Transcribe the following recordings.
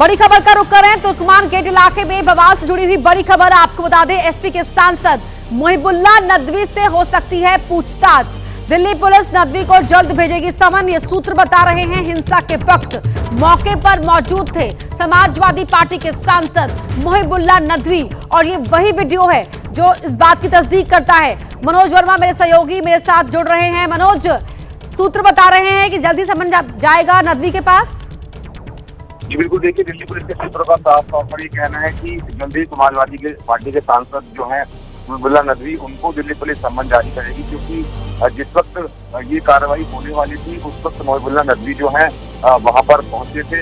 बड़ी खबर का रुख कर रहे हैं तुर्कमान गेट इलाके में बवाल से जुड़ी हुई बड़ी खबर। आपको बता दें, एसपी के सांसद मोहिबुल्लाह नदवी से हो सकती है पूछताछ। दिल्ली पुलिस नदवी को जल्द भेजेगी समन, ये सूत्र बता रहे हैं। हिंसा के वक्त मौके पर मौजूद थे समाजवादी पार्टी के सांसद मोहिबुल्लाह नदवी, और ये वही वीडियो है जो इस बात की तस्दीक करता है। मनोज वर्मा मेरे सहयोगी मेरे साथ जुड़ रहे हैं। मनोज, सूत्र बता रहे हैं कि जल्दी समन जाएगा नदवी के पास। जी बिल्कुल, देखिए दिल्ली पुलिस के सूत्रों का साफ तौर पर ये कहना है कि जल्दी समाजवादी के पार्टी के सांसद जो हैं मोहिबुल्लाह नदवी, उनको दिल्ली पुलिस सम्मन जारी करेगी, क्योंकि जिस वक्त ये कार्रवाई होने वाली थी उस वक्त मोहिबुल्लाह नदवी जो है वहां पर पहुंचे थे।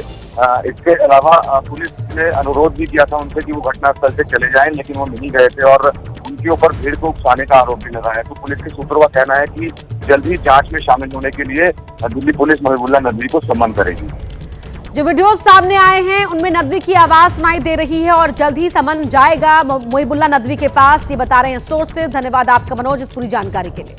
इसके अलावा पुलिस ने अनुरोध भी किया था उनसे कि वो घटनास्थल से चले जाएं, लेकिन वो नहीं गए थे और उनके ऊपर भीड़ को उकसाने का आरोप भी लगा है। तो पुलिस के सूत्रों का कहना है कि जल्द ही जांच में शामिल होने के लिए दिल्ली पुलिस मोहिबुल्लाह नदवी को सम्मन करेगी। जो वीडियो सामने आए हैं उनमें नदवी की आवाज सुनाई दे रही है और जल्द ही समन जाएगा मोहिबुल्लाह नदवी के पास, ये बता रहे हैं सोर्सेज। धन्यवाद आपका मनोज इस पूरी जानकारी के लिए।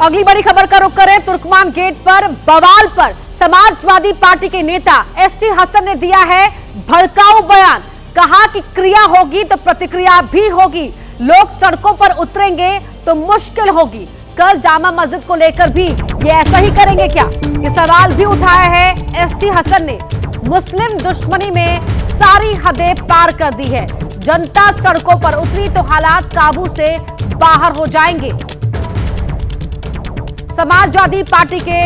अगली बड़ी खबर का रुख करें तुर्कमान गेट पर बवाल पर समाजवादी पार्टी के नेता एसटी हसन ने दिया है भड़काऊ बयान। कहा कि क्रिया होगी तो प्रतिक्रिया भी होगी, लोग सड़कों पर उतरेंगे तो मुश्किल होगी। कल जामा मस्जिद को लेकर भी ये ऐसा ही करेंगे क्या, ये सवाल भी उठाया है एसटी हसन ने। मुस्लिम दुश्मनी में सारी हदें पार कर दी है, जनता सड़कों पर उतरी तो हालात काबू से बाहर हो जाएंगे। समाजवादी पार्टी के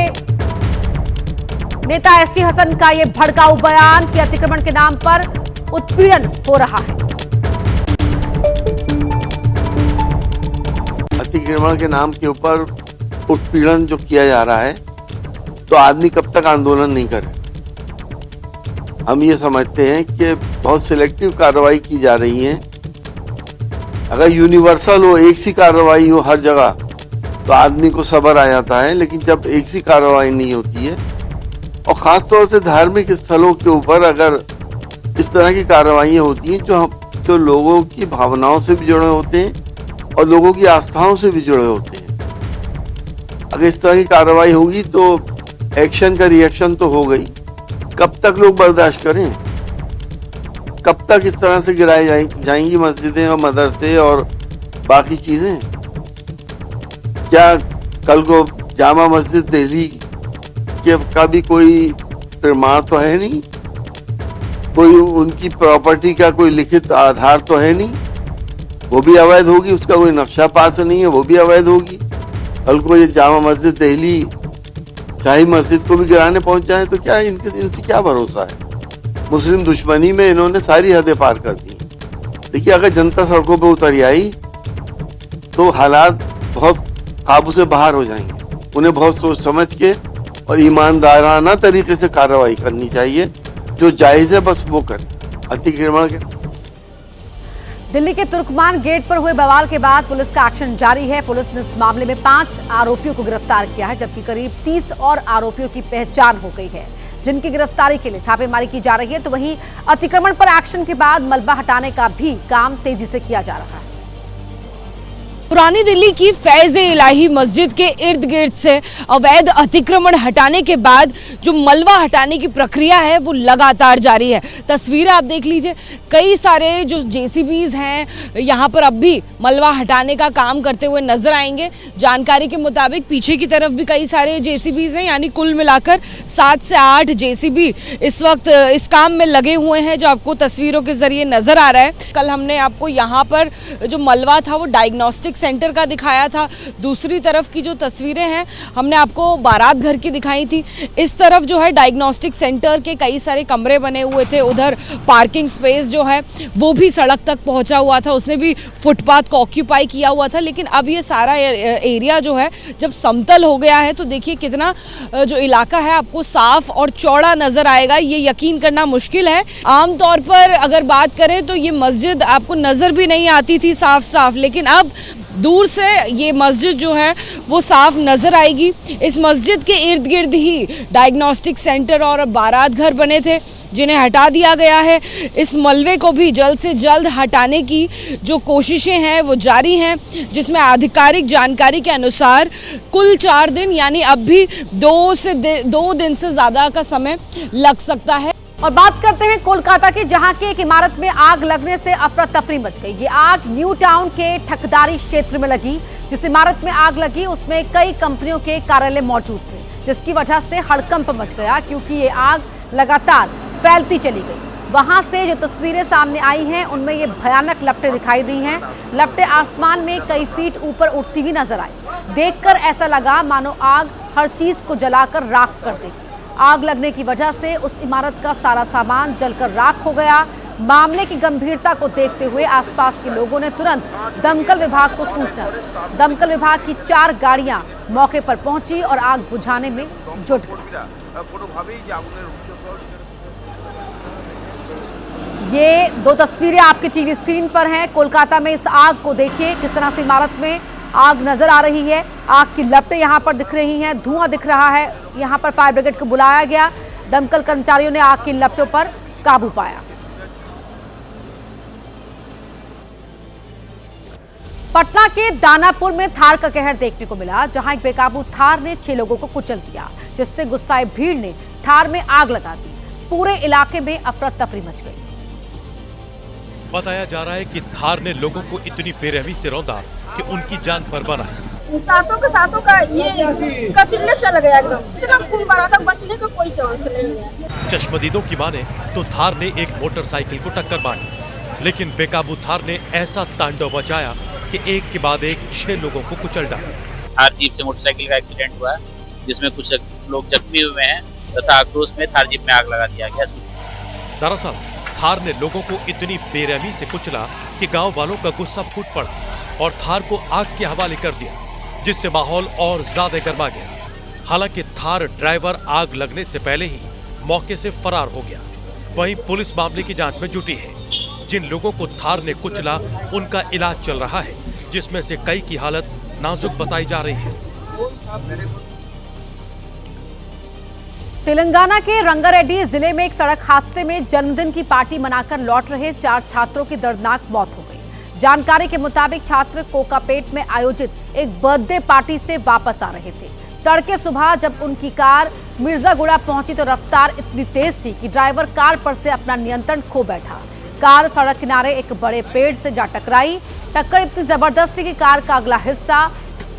नेता एसटी हसन का यह भड़काऊ बयान कि अतिक्रमण के नाम पर उत्पीड़न हो रहा है। अतिक्रमण के नाम के ऊपर उत्पीड़न जो किया जा रहा है, तो आदमी कब तक आंदोलन नहीं करे। हम ये समझते हैं कि बहुत सिलेक्टिव कार्रवाई की जा रही है। अगर यूनिवर्सल हो, एक सी कार्रवाई हो हर जगह, तो आदमी को सब्र आ जाता है। लेकिन जब एक सी कार्रवाई नहीं होती है, और खास तौर से धार्मिक स्थलों के ऊपर अगर इस तरह की कार्रवाइयाँ होती हैं जो लोगों की भावनाओं से भी जुड़े होते हैं और लोगों की आस्थाओं से भी जुड़े होते हैं, अगर इस तरह की कार्रवाई होगी तो एक्शन का रिएक्शन तो हो गई। कब तक लोग बर्दाश्त करें? कब तक इस तरह से गिराई जाएंगी मस्जिदें और मदरसे और बाकी चीजें? क्या कल को जामा मस्जिद दिल्ली का भी कोई प्रमाण तो है नहीं, कोई उनकी प्रॉपर्टी का कोई लिखित आधार तो है नहीं, वो भी अवैध होगी। उसका कोई नक्शा पास नहीं है, वो भी अवैध होगी। कल को ये जामा मस्जिद दिल्ली शाही मस्जिद को भी गिराने पहुंच जाए तो क्या इनसे क्या भरोसा है? मुस्लिम दुश्मनी में इन्होंने सारी हदें पार कर दी। देखिए, अगर जनता सड़कों पर उतर आई तो हालात बहुत काबू से बाहर हो जाएंगे। उन्हें बहुत सोच समझ के और ईमानदाराना तरीके से कार्रवाई करनी चाहिए, जो जायज है बस वो करें। अतिक्रमण के दिल्ली के तुर्कमान गेट पर हुए बवाल के बाद पुलिस का एक्शन जारी है। पुलिस ने इस मामले में 5 आरोपियों को गिरफ्तार किया है, जबकि करीब 30 और आरोपियों की पहचान हो गई है, जिनकी गिरफ्तारी के लिए छापेमारी की जा रही है। तो वहीं अतिक्रमण पर एक्शन के बाद मलबा हटाने का भी काम तेजी से किया जा रहा है। पुरानी दिल्ली की फैज़-ए-इलाही मस्जिद के इर्द गिर्द से अवैध अतिक्रमण हटाने के बाद जो मलबा हटाने की प्रक्रिया है वो लगातार जारी है। तस्वीरें आप देख लीजिए, कई सारे जो जेसीबीज हैं यहाँ पर अब भी मलबा हटाने का काम करते हुए नजर आएंगे। जानकारी के मुताबिक पीछे की तरफ भी कई सारे जेसीबीज हैं, यानी कुल मिलाकर 7 से 8 जेसीबी इस वक्त इस काम में लगे हुए हैं, जो आपको तस्वीरों के जरिए नजर आ रहा है। कल हमने आपको यहाँ पर जो मलबा था वो डायग्नोस्टिक सेंटर का दिखाया था। दूसरी तरफ की जो तस्वीरें हैं हमने आपको बारात घर की दिखाई थी। इस तरफ जो है डायग्नोस्टिक सेंटर के कई सारे कमरे बने हुए थे, उधर पार्किंग स्पेस जो है वो भी सड़क तक पहुंचा हुआ था, उसने भी फुटपाथ को ऑक्यूपाई किया हुआ था। लेकिन अब ये सारा एरिया जो है जब समतल हो गया है तो देखिए कितना जो इलाका है आपको साफ और चौड़ा नजर आएगा, ये यकीन करना मुश्किल है। आमतौर पर अगर बात करें तो ये मस्जिद आपको नजर भी नहीं आती थी साफ साफ, लेकिन अब दूर से ये मस्जिद जो है वो साफ नज़र आएगी। इस मस्जिद के इर्द गिर्द ही डायग्नोस्टिक सेंटर और बारात घर बने थे जिन्हें हटा दिया गया है। इस मलबे को भी जल्द से जल्द हटाने की जो कोशिशें हैं वो जारी हैं, जिसमें आधिकारिक जानकारी के अनुसार कुल 4 दिन यानी अब भी 2 दिन से ज़्यादा का समय लग सकता है। और बात करते हैं कोलकाता की, जहां की एक इमारत में आग लगने से अफरा तफरी मच गई। ये आग न्यू टाउन के ठकदारी क्षेत्र में लगी। जिस इमारत में आग लगी उसमें कई कंपनियों के कार्यालय मौजूद थे, जिसकी वजह से हड़कंप मच गया क्योंकि ये आग लगातार फैलती चली गई। वहां से जो तस्वीरें सामने आई हैं उनमें ये भयानक लपटें दिखाई दी हैं। लपटें आसमान में कई फीट ऊपर उठती हुई नजर आई। देखकर ऐसा लगा मानो आग हर चीज को जलाकर राख कर देगी। आग लगने की वजह से उस इमारत का सारा सामान जलकर राख हो गया। मामले की गंभीरता को देखते हुए आसपास के लोगों ने तुरंत दमकल विभाग को सूचना दी। दमकल विभाग की 4 गाड़ियां मौके पर पहुंची और आग बुझाने में जुट गई। ये 2 तस्वीरें आपके टीवी स्क्रीन पर हैं। कोलकाता में इस आग को देखिए, किस तरह से इमारत में आग नजर आ रही है। आग की लपटें यहाँ पर दिख रही हैं, धुआं दिख रहा है। यहाँ पर फायर ब्रिगेड को बुलाया गया। दमकल कर्मचारियों ने आग की लपटों पर काबू पाया। पटना के दानापुर में थार का कहर देखने को मिला, जहां एक बेकाबू थार ने 6 लोगों को कुचल दिया, जिससे गुस्साए भीड़ ने थार में आग लगा दी। पूरे इलाके में अफरा तफरी मच गई। बताया जा रहा है कि थार ने लोगों को इतनी बेरहमी से रौंदा कि उनकी जान पर बना है। सातों का ये कचुल्ले चल गया एकदम। इतना खून भरा था, बचने का कोई चांस नहीं है। चश्मदीदों की माने तो थार ने एक मोटरसाइकिल को टक्कर मारी, लेकिन बेकाबू थार ने ऐसा तांडव मचाया कि एक के बाद एक 6 लोगों को कुचल डाला। थार जीप से मोटरसाइकिल का एक्सीडेंट हुआ, जिसमें कुछ लोग जख्मी हुए हैं तथा आक्रोश में थार जीप में आग लगा दिया गया। दरअसल थार ने लोगों को इतनी बेरहमी से कुचला कि गांव वालों का गुस्सा फूट पड़ा और थार को आग के हवाले कर दिया, जिससे माहौल और ज्यादा गर्मा गया। हालांकि थार ड्राइवर आग लगने से पहले ही मौके से फरार हो गया। वहीं पुलिस मामले की जांच में जुटी है। जिन लोगों को थार ने कुचला उनका इलाज चल रहा है, जिसमें से कई की हालत नाजुक बताई जा रही है। तेलंगाना के रंगारेड्डी जिले में एक सड़क हादसे में जन्मदिन की पार्टी मनाकर लौट रहे 4 छात्रों की दर्दनाक मौत हो गई। जानकारी के मुताबिक छात्र कोकापेट में आयोजित एक बर्थडे पार्टी से वापस आ रहे थे। तड़के सुबह जब उनकी कार मिर्जागुड़ा पहुंची तो रफ्तार इतनी तेज थी कि ड्राइवर कार पर से अपना नियंत्रण खो बैठा। कार सड़क किनारे एक बड़े पेड़ से जा टकराई। टक्कर इतनी जबरदस्त थी कि कार का अगला हिस्सा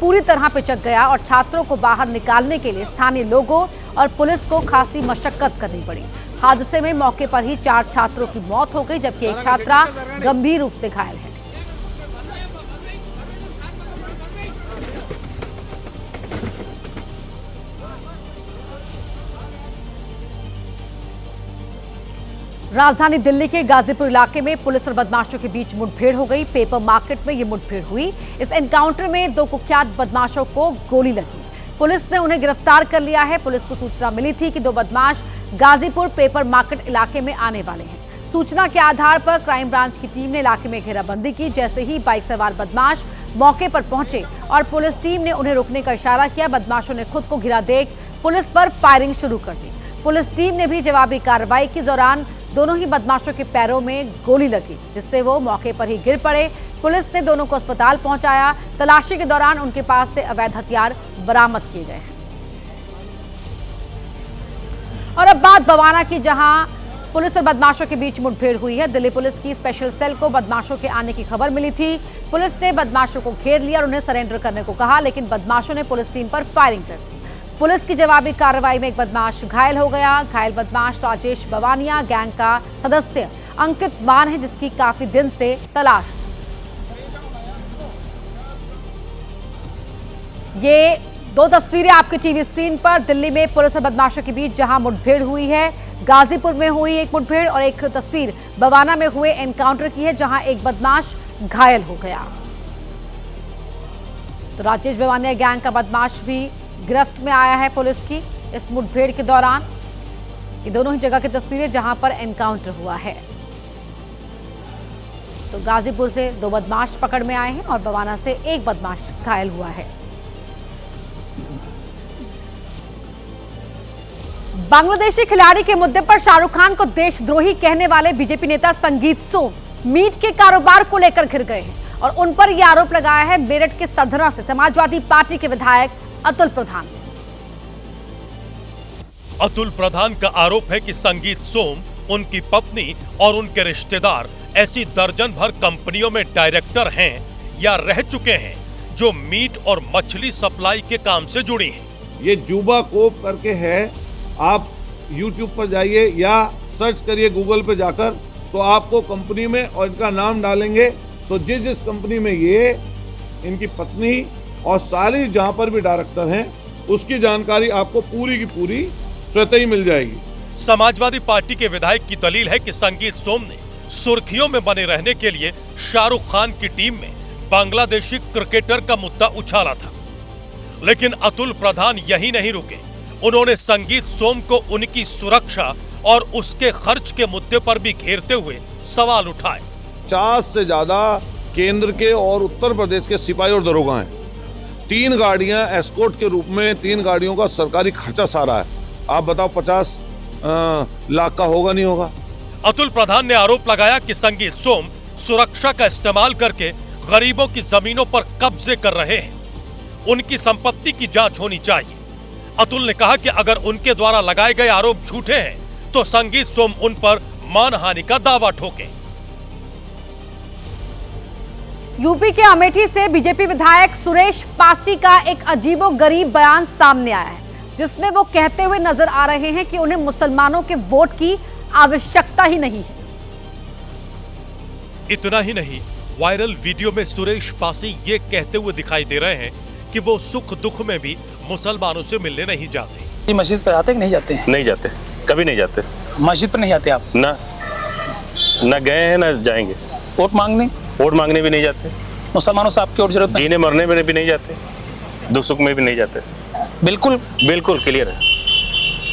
पूरी तरह पिचक गया और छात्रों को बाहर निकालने के लिए स्थानीय लोगों और पुलिस को खासी मशक्कत करनी पड़ी। हादसे में मौके पर ही 4 छात्रों की मौत हो गई, जबकि एक छात्रा गंभीर रूप से घायल है। राजधानी दिल्ली के गाजीपुर इलाके में पुलिस और बदमाशों के बीच मुठभेड़ हो गई। पेपर मार्केट में ये मुठभेड़ हुई। इस एनकाउंटर में 2 कुख्यात बदमाशों को गोली लगी। पुलिस ने उन्हें गिरफ्तार कर लिया है। पुलिस को सूचना मिली थी कि 2 बदमाश गाजीपुर पेपर मार्केट इलाके में आने वाले हैं। सूचना के आधार पर क्राइम ब्रांच की टीम ने इलाके में घेराबंदी की। जैसे ही बाइक सवार बदमाश मौके पर पहुंचे और पुलिस टीम ने उन्हें रोकने का इशारा किया, बदमाशों ने खुद को घिरा देख पुलिस पर फायरिंग शुरू कर दी। पुलिस टीम ने भी जवाबी कार्रवाई की। दौरान दोनों ही बदमाशों के पैरों में गोली लगी, जिससे वो मौके पर ही गिर पड़े। पुलिस ने दोनों को अस्पताल पहुंचाया। तलाशी के दौरान उनके पास से अवैध हथियार बरामद किए गए हैं। और अब बात बवाना की, जहां पुलिस और बदमाशों के बीच मुठभेड़ हुई है। दिल्ली पुलिस की स्पेशल सेल को बदमाशों के आने की खबर मिली थी। पुलिस ने बदमाशों को घेर लिया और उन्हें सरेंडर करने को कहा, लेकिन बदमाशों ने पुलिस टीम पर फायरिंग कर दी। पुलिस की जवाबी कार्रवाई में एक बदमाश घायल हो गया। घायल बदमाश राजेश बवानिया गैंग का सदस्य अंकित मान है, जिसकी काफी दिन से तलाश थी। ये 2 तस्वीरें आपके टीवी स्क्रीन पर दिल्ली में पुलिस और बदमाशों के बीच जहां मुठभेड़ हुई है। गाजीपुर में हुई एक मुठभेड़ और एक तस्वीर बवाना में हुए एनकाउंटर की है, जहां एक बदमाश घायल हो गया। तो राजेश बवानिया गैंग का बदमाश भी गिरफ्त में आया है पुलिस की इस मुठभेड़ के दौरान। ये दोनों ही जगह की तस्वीरें जहां पर एनकाउंटर हुआ है। तो गाजीपुर से 2 बदमाश पकड़ में आए हैं और बवाना से 1 बदमाश घायल हुआ है। बांग्लादेशी खिलाड़ी के मुद्दे पर शाहरुख खान को देशद्रोही कहने वाले बीजेपी नेता संगीत सोम मीट के कारोबार को लेकर घिर गए हैं और उन पर यह आरोप लगाया है मेरठ के सधरा से समाजवादी पार्टी के विधायक अतुल प्रधान ने। अतुल प्रधान का आरोप है कि संगीत सोम, उनकी पत्नी और उनके रिश्तेदार ऐसी दर्जन भर कंपनियों में डायरेक्टर हैं या रह चुके हैं जो मीट और मछली सप्लाई के काम से जुड़ी हैं। ये जुबा कोप करके है, आप YouTube पर जाइए या सर्च करिए गूगल पे जाकर, तो आपको कंपनी में और इनका नाम डालेंगे तो जिस कंपनी में ये इनकी पत्नी और सारी जहां पर भी डायरेक्टर हैं उसकी जानकारी आपको पूरी की पूरी स्वतः ही मिल जाएगी। समाजवादी पार्टी के विधायक की दलील है कि संगीत सोम ने सुर्खियों में बने रहने के लिए शाहरुख खान की टीम में बांग्लादेशी क्रिकेटर का मुद्दा उछाला था। लेकिन अतुल प्रधान यही नहीं रुके, उन्होंने संगीत सोम को उनकी सुरक्षा और उसके खर्च के मुद्दे पर भी घेरते हुए सवाल उठाए। 50 से ज्यादा केंद्र के और उत्तर प्रदेश के सिपाही और दरोगा हैं। 3 गाड़ियां एस्कॉर्ट के रूप में, 3 गाड़ियों का सरकारी खर्चा सारा है। आप बताओ 50 लाख का होगा नहीं होगा। अतुल प्रधान ने आरोप लगाया कि संगीत सोम सुरक्षा का इस्तेमाल करके गरीबों की जमीनों पर कब्जे कर रहे हैं। उनकी संपत्ति की जांच होनी चाहिए। अतुल ने कहा कि अगर उनके द्वारा लगाए गए आरोप झूठे हैं तो संगीत सोम उन पर मानहानि का दावा ठोके। यूपी के अमेठी से बीजेपी विधायक सुरेश पासी का एक अजीबोगरीब बयान सामने आया है, जिसमें वो कहते हुए नजर आ रहे हैं कि उन्हें मुसलमानों के वोट की आवश्यकता ही नहीं है। इतना ही नहीं, वायरल वीडियो में सुरेश पासी ये कहते हुए दिखाई दे रहे हैं कि वो सुख दुख में भी मुसलमानों से मिलने नहीं जाते। मस्जिद पर आते कि नहीं जाते हैं? नहीं जाते, कभी नहीं जाते। मस्जिद पर नहीं जाते आप? ना गए हैं ना जाएंगे। वोट मांगने भी नहीं जाते। मुसलमानों से आपकी और जरूरत नहीं? जीने मरने में भी नहीं जाते, दुख सुख में भी नहीं जाते। बिल्कुल क्लियर है।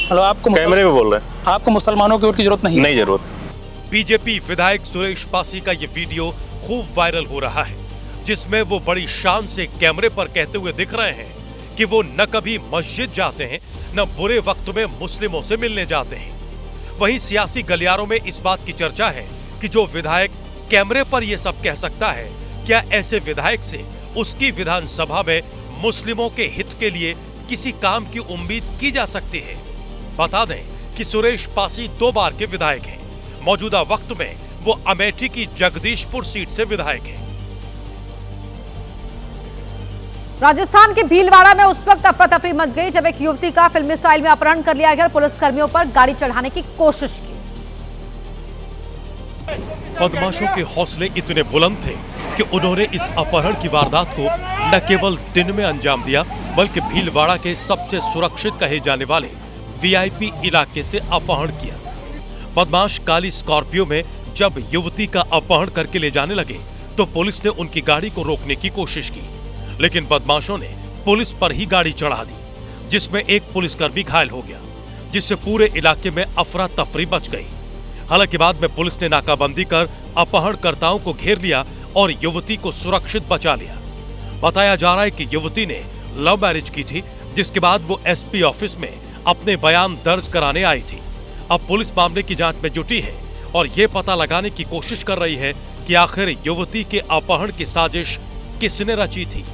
मतलब आपको कैमरे में बोल रहे हैं, आपको मुसलमानों की वोट की जरूरत नहीं? नहीं जरूरत। बीजेपी विधायक सुरेश पासी का ये वीडियो खूब वायरल हो रहा है, जिसमें वो बड़ी शान से कैमरे पर कहते हुए दिख रहे हैं कि वो न कभी मस्जिद जाते हैं न बुरे वक्त में मुस्लिमों से मिलने जाते हैं। वहीं सियासी गलियारों में इस बात की चर्चा है कि जो विधायक कैमरे पर ये सब कह सकता है, क्या ऐसे विधायक से उसकी विधानसभा में मुस्लिमों के हित के लिए किसी काम की उम्मीद की जा सकती है? बता दें कि सुरेश पासी 2 बार के विधायक हैं। मौजूदा वक्त में वो अमेठी की जगदीशपुर सीट से विधायक हैं। राजस्थान के भीलवाड़ा में उस वक्त अफरा तफरी मच गई जब एक युवती का फिल्मी स्टाइल में अपहरण कर लिया गया, पुलिस कर्मियों पर गाड़ी चढ़ाने की कोशिश की। बदमाशों के हौसले इतने बुलंद थे कि उन्होंने इस अपहरण की वारदात को न केवल दिन में अंजाम दिया, बल्कि भीलवाड़ा के सबसे सुरक्षित कहे जाने वाले वीआईपी इलाके से अपहरण किया। बदमाश काली स्कॉर्पियो में जब युवती का अपहरण करके ले जाने लगे तो पुलिस ने उनकी गाड़ी को रोकने की कोशिश की, लेकिन बदमाशों ने पुलिस पर ही गाड़ी चढ़ा दी, जिसमें एक पुलिसकर्मी घायल हो गया, जिससे पूरे इलाके में अफरा तफरी मच गई। हालांकि बाद में पुलिस ने नाकाबंदी कर अपहरणकर्ताओं को घेर लिया और युवती को सुरक्षित बचा लिया। बताया जा रहा है कि युवती ने लव मैरिज की थी, जिसके बाद वो एसपी ऑफिस में अपने बयान दर्ज कराने आई थी। अब पुलिस मामले की जांच में जुटी है और ये पता लगाने की कोशिश कर रही है कि आखिर युवती के अपहरण की साजिश किसने रची थी।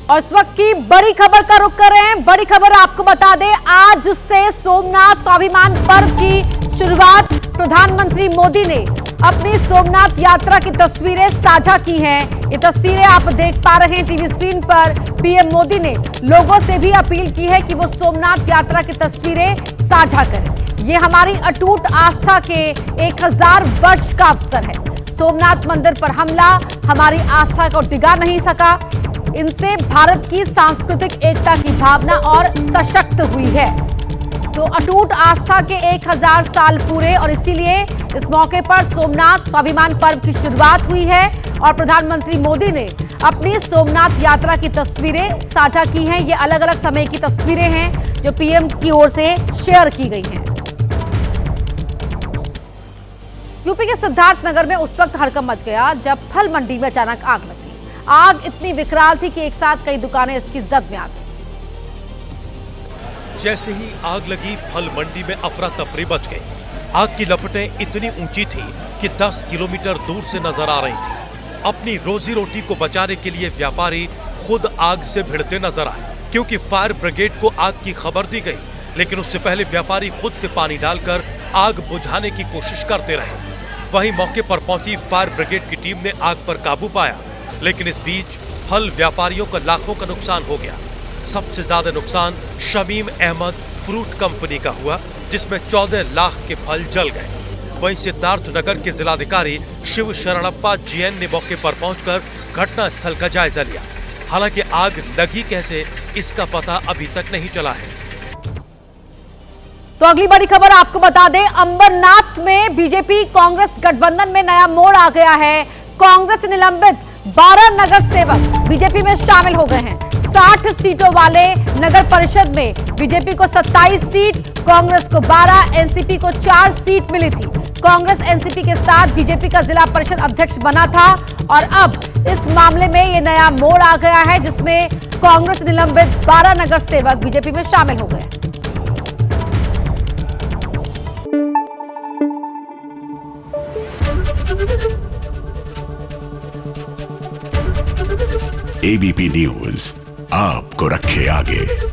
और इस वक्त की बड़ी खबर का रुख कर रहे हैं। बड़ी खबर आपको बता दें, आज से सोमनाथ स्वाभिमान पर्व की शुरुआत। प्रधानमंत्री मोदी ने अपनी सोमनाथ यात्रा की तस्वीरें साझा की हैं। ये तस्वीरें आप देख पा रहे हैं टीवी स्क्रीन पर। पीएम मोदी ने लोगों से भी अपील की है कि वो सोमनाथ यात्रा की तस्वीरें साझा करें। ये हमारी अटूट आस्था के 1000 वर्ष का अवसर है। सोमनाथ मंदिर पर हमला हमारी आस्था को डिगा नहीं सका। इनसे भारत की सांस्कृतिक एकता की भावना और सशक्त हुई है। तो अटूट आस्था के 1000 साल पूरे और इसीलिए इस मौके पर सोमनाथ स्वाभिमान पर्व की शुरुआत हुई है और प्रधानमंत्री मोदी ने अपनी सोमनाथ यात्रा की तस्वीरें साझा की हैं। ये अलग अलग समय की तस्वीरें हैं जो पीएम की ओर से शेयर की गई हैं। यूपी के सिद्धार्थ नगर में उस वक्त हड़कंप मच गया जब फल मंडी में अचानक आग लगी। आग इतनी विकराल थी कि एक साथ कई दुकानें इसकी जद में आ गई। जैसे ही आग लगी, फल मंडी में अफरा तफरी मच गई। आग की लपटें इतनी ऊंची थी कि 10 किलोमीटर दूर से नजर आ रही थी। अपनी रोजी रोटी को बचाने के लिए व्यापारी खुद आग से भिड़ते नजर आए, क्योंकि फायर ब्रिगेड को आग की खबर दी गई, लेकिन उससे पहले व्यापारी खुद से पानी डालकर आग बुझाने की कोशिश करते रहे। वहीं मौके पर पहुंची फायर ब्रिगेड की टीम ने आग पर काबू पाया, लेकिन इस बीच फल व्यापारियों का लाखों का नुकसान हो गया। सबसे ज्यादा नुकसान शमीम अहमद फ्रूट कंपनी का हुआ, जिसमें 14 लाख के फल जल गए। वहीं सिद्धार्थ नगर के जिलाधिकारी शिव शरणप्पा जीएन ने मौके पर पहुंचकर घटनास्थल का जायजा लिया। हालांकि आग लगी कैसे, इसका पता अभी तक नहीं चला है। तो अगली बड़ी खबर आपको बता दें, अंबरनाथ में बीजेपी कांग्रेस गठबंधन में नया मोड़ आ गया है। कांग्रेस निलंबित 12 नगर सेवक बीजेपी में शामिल हो गए हैं। 60 सीटों वाले नगर परिषद में बीजेपी को 27 सीट, कांग्रेस को 12, एनसीपी को 4 सीट मिली थी। कांग्रेस एनसीपी के साथ बीजेपी का जिला परिषद अध्यक्ष बना था और अब इस मामले में ये नया मोड़ आ गया है, जिसमें कांग्रेस निलंबित 12 नगर सेवक बीजेपी में शामिल हो गए। एबीपी न्यूज आपको रखे आगे।